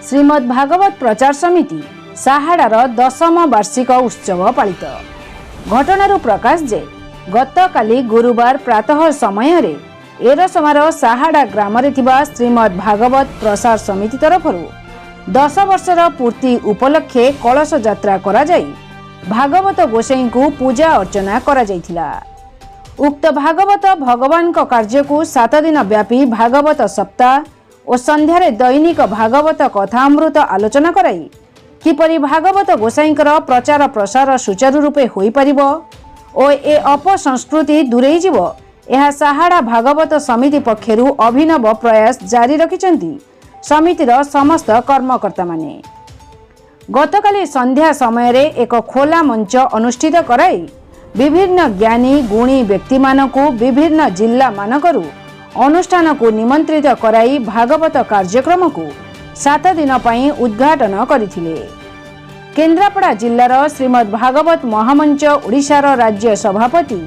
श्रीमद् भागवत प्रचार समिति साहाडार 10ମ वार्षिक उत्सव पालित। घटनारू प्रकाश जे गतकाली गुरुवार प्रातः समय रे एरसमार साहाडा ग्राम रे थिबा श्रीमद् भागवत प्रसार समिति तरफरू 10 वर्षर पूर्ति उपलक्षे कलश यात्रा करा जाई भागवत गोसाई को पूजा अर्चना करा जाइथिला। उक्त भागवत भगवान का कार्य को 7 दिन व्यापी भागवत सप्ताह और संध्यारे दैनिक भागवत कथामृत आलोचना कराई किपरि भागवत गोसाईंकर प्रचार प्रसार सुचारू रूपे होई परिबो और ए अपसंस्कृति दूरेई जीवो यह साहाडा भागवत समिति पक्षरु अभिनव प्रयास जारी रखिचंती समितिर समस्त कर्मकर्ता माने। गतकाली संध्या समय रे एक खोला मंच अनुष्ठित कराई विभिन्न ज्ञानी गुणी व्यक्ति मानकु विभिन्न जिल्ला मानकरू अनुष्ठान को निमंत्रित कराई भागवत कार्यक्रम को 7 दिन पई उद्घाटन करथिले। केन्द्रापड़ा जिल्लार श्रीमद् भागवत महामंच ओडिशार राज्य सभापति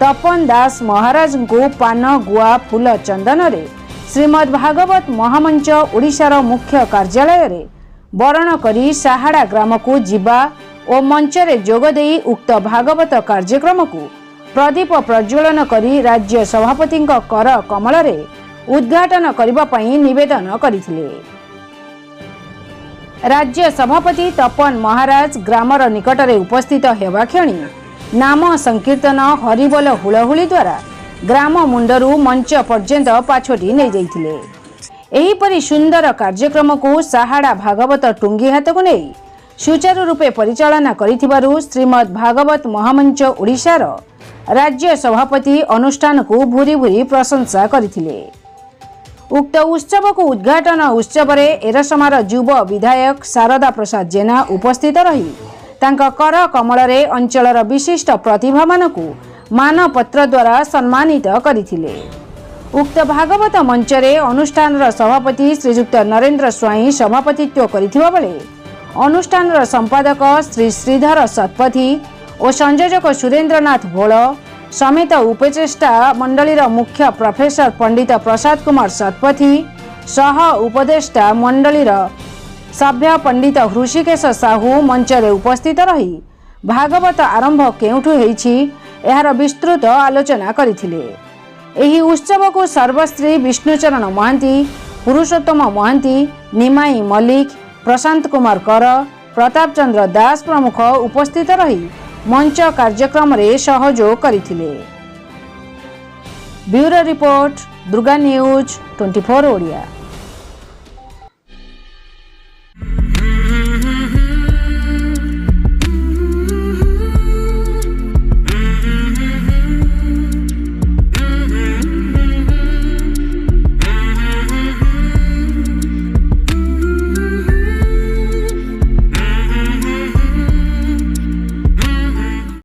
तपन दास महाराज को पान गुआ फूल चंदन रे श्रीमद् भागवत महामंच ओडिशार मुख्य कार्यालय रे बरण करी साहाडा ग्राम को जीवा और मंच रे जोग देई उक्त भागवत कार्यक्रम को प्रदीप प्रज्वलन करी राज्य सभापति कर कमल रे उद्घाटन करिबा पई निवेदन करिथिले। राज्य सभापति तपन महाराज ग्रामर निकट रे उपस्थित हेबा क्षणी नाम संकीर्तन हरिबोल हुलहुली द्वारा ग्राम मुंडरू मंच पर्यंत पाछोटी नै जाइथिले। एही परि सुंदर कार्यक्रम को साहाडा भागवत टुंगी हाथ को नै सुचारू रूपे परिचालना करिथिबारु श्रीमद् भागवत महामंच ओडिशार राज्य सभापति अनुष्ठान को भूरी भूरी प्रशंसा करथिले। उक्त उत्सव को उद्घाटन उत्सव रे एरसमार युव विधायक शारदा प्रसाद जेना उपस्थित रही तांका कर कमल रे अंचलर विशिष्ट प्रतिभा मानकु मानपत्र द्वारा सम्मानित करथिले। उक्त भागवत मंच रे अनुष्ठान सभापति श्रीयुक्त नरेंद्र स्वाई सभापतित्व करथिबा बेले अनुष्ठान संपादक श्री श्रीधर सतपथी और संयोजक सुरेंद्रनाथ भोल समेत उपचेष्टा मंडलीर मुख्य प्रोफेसर पंडित प्रसाद कुमार सतपथी सह उपदेष्टा मंडलीर सभ्य पंडित हृषिकेश साहू मंच रे उपस्थित रही भागवत आरंभ केउठु हेछि एहार विस्तृत आलोचना करिथिले। एही उत्सव को सर्वश्री विष्णुचरण महांती पुरुषोत्तम महांती निमाई मल्लिक प्रशांत कुमार कर प्रताप चंद्र दास प्रमुख उपस्थित रही मंच कार्यक्रम रे सहयोग करथिले। Bureau report Durga news 24 Odia.